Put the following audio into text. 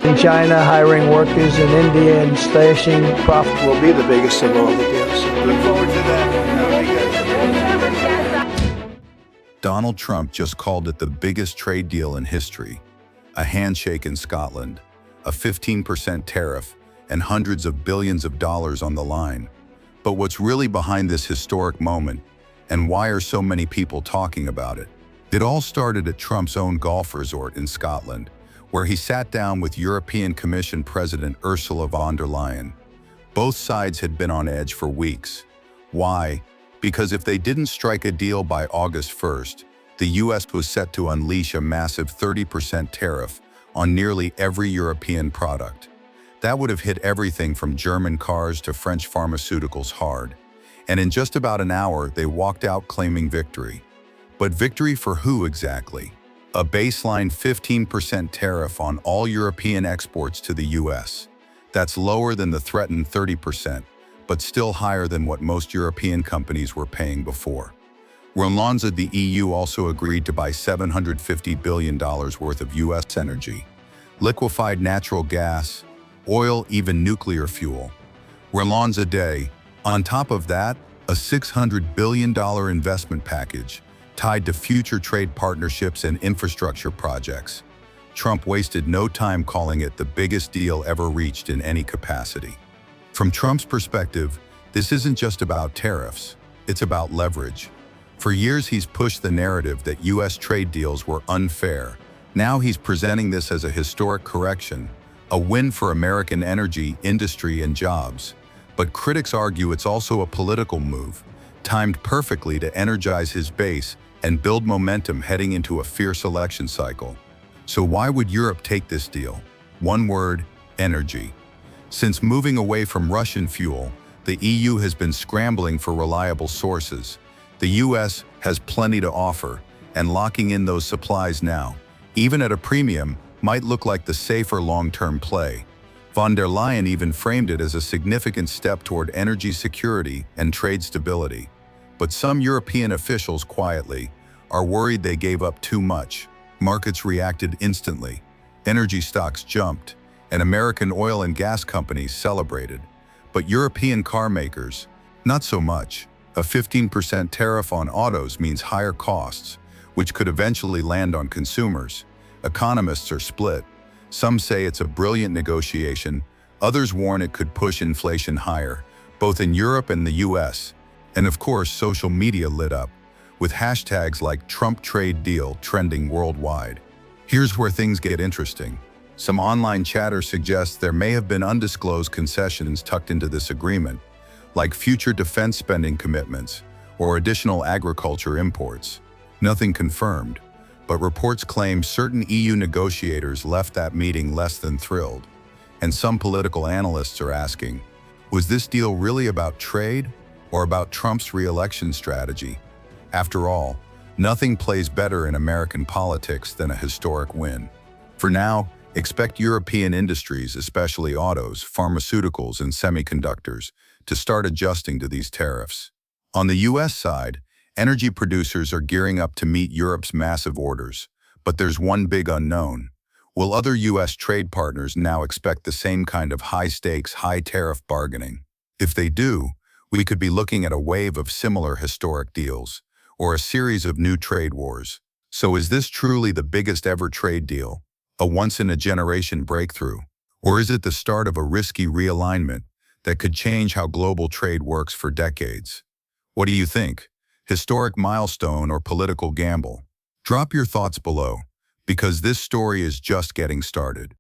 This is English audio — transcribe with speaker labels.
Speaker 1: In China, hiring workers in India and slashing profit will be the biggest of all the deals. Look forward to that.
Speaker 2: Donald Trump just called it the biggest trade deal in history. A handshake in Scotland, a 15% tariff, and hundreds of billions of dollars on the line. But what's really behind this historic moment, and why are so many people talking about it? It all started at Trump's own golf resort in Scotland, where he sat down with European Commission President Ursula von der Leyen. Both sides had been on edge for weeks. Why? Because if they didn't strike a deal by August 1st, the US was set to unleash a massive 30% tariff on nearly every European product. That would have hit everything from German cars to French pharmaceuticals hard. And in just about an hour, they walked out claiming victory. But victory for who exactly? A baseline 15% tariff on all European exports to the US. That's lower than the threatened 30%, but still higher than what most European companies were paying before. Alongside the EU also agreed to buy $750 billion worth of US energy, liquefied natural gas, oil, even nuclear fuel. Alongside a day, on top of that, a $600 billion investment package tied to future trade partnerships and infrastructure projects. Trump wasted no time calling it the biggest deal ever reached in any capacity. From Trump's perspective, this isn't just about tariffs, it's about leverage. For years he's pushed the narrative that US trade deals were unfair. Now he's presenting this as a historic correction, a win for American energy, industry, and jobs. But critics argue it's also a political move, timed perfectly to energize his base and build momentum heading into a fierce election cycle. So why would Europe take this deal? One word: energy. Since moving away from Russian fuel, the EU has been scrambling for reliable sources. The US has plenty to offer, and locking in those supplies now, even at a premium, might look like the safer long-term play. Von der Leyen even framed it as a significant step toward energy security and trade stability. But some European officials quietly are worried they gave up too much. Markets reacted instantly. Energy stocks jumped, and American oil and gas companies celebrated. But European car makers, not so much. A 15% tariff on autos means higher costs, which could eventually land on consumers. Economists are split. Some say it's a brilliant negotiation, others warn it could push inflation higher, both in Europe and the US. And of course, social media lit up, with hashtags like Trump trade deal trending worldwide. Here's where things get interesting. Some online chatter suggests there may have been undisclosed concessions tucked into this agreement, like future defense spending commitments or additional agriculture imports. Nothing confirmed, but reports claim certain EU negotiators left that meeting less than thrilled. And some political analysts are asking, was this deal really about trade or about Trump's re-election strategy? After all, nothing plays better in American politics than a historic win. For now, expect European industries, especially autos, pharmaceuticals, and semiconductors, to start adjusting to these tariffs. On the US side, energy producers are gearing up to meet Europe's massive orders. But there's one big unknown. Will other US trade partners now expect the same kind of high-stakes, high-tariff bargaining? If they do, we could be looking at a wave of similar historic deals, or a series of new trade wars. So is this truly the biggest ever trade deal? A once-in-a-generation breakthrough? Or is it the start of a risky realignment that could change how global trade works for decades? What do you think? Historic milestone or political gamble? Drop your thoughts below, because this story is just getting started.